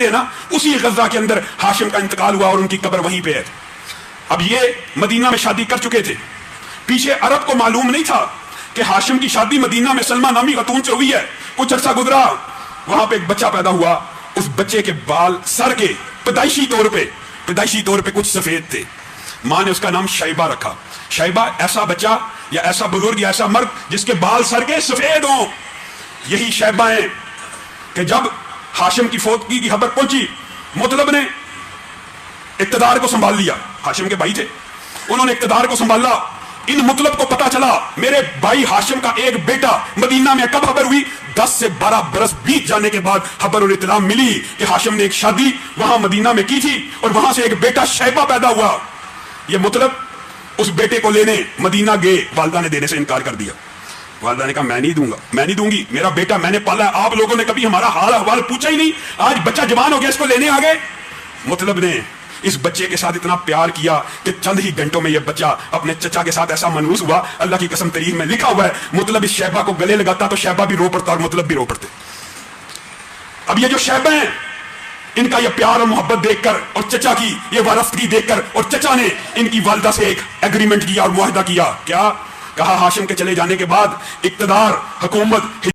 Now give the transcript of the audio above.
ہے نا, اسی غزہ کے اندر ہاشم کا انتقال ہوا اور ان کی قبر وہیں پہ ہے. اب یہ مدینہ میں شادی کر چکے تھے, پیچھے عرب کو معلوم نہیں تھا کہ ہاشم کی شادی مدینہ میں سلمہ نامی خاتون سے ہوئی ہے. کچھ عرصہ گزرا, وہاں پہ ایک بچہ پیدا ہوا. اس بچے کے بال سر کے پیدائشی طور پہ کچھ سفید تھے. ماں نے اس کا نام شیبہ رکھا. شیبہ ایسا بچہ یا ایسا بزرگ یا ایسا مرد جس کے بال سر کے سفید ہوں. یہی شیبہ ہیں کہ جب ہاشم کی فوتگی کی خبر پہنچی, مطلب نے اقتدار کو سنبھال لیا. ہاشم کے بھائی تھے, انہوں نے اقتدار کو سنبھالا. ان مطلب کو پتا چلا میرے بھائی ہاشم کا ایک بیٹا مدینہ میں. کب خبر ہوئی؟ 10 سے 12 برس بیت جانے کے بعد خبر اور اطلاع ملی کہ ہاشم نے ایک شادی وہاں مدینہ میں کی تھی اور وہاں سے ایک بیٹا شیبہ پیدا ہوا. یہ مطلب اس بیٹے کو لینے مدینہ گئے, والدہ نے دینے سے انکار کر دیا. والدہ نے کہا میں نہیں دوں گی, میرا بیٹا میں نے پالا ہے, آپ لوگوں نے کبھی ہمارا حال احوال پوچھا ہی نہیں, آج بچہ جوان ہو گیا اس کو لینے آ گئے. مطلب نے اس بچے کے ساتھ اتنا پیار کیا کہ چند ہی گھنٹوں میں یہ بچہ اپنے چچا کے ساتھ ایسا منحوس ہوا, اللہ کی قسم تاریخ میں لکھا ہوا ہے, مطلب اس شیبہ کو گلے لگاتا تو شیبہ بھی رو پڑتا اور مطلب بھی رو پڑتے. اب یہ جو شیبہ ہیں, ان کا یہ پیار اور محبت دیکھ کر اور چچا کی یہ وارثگی دیکھ کر, اور چچا نے ان کی والدہ سے ایک ایگریمنٹ کیا اور معاہدہ کیا. کیا کہا؟ ہاشم کے چلے جانے کے بعد اقتدار, حکومت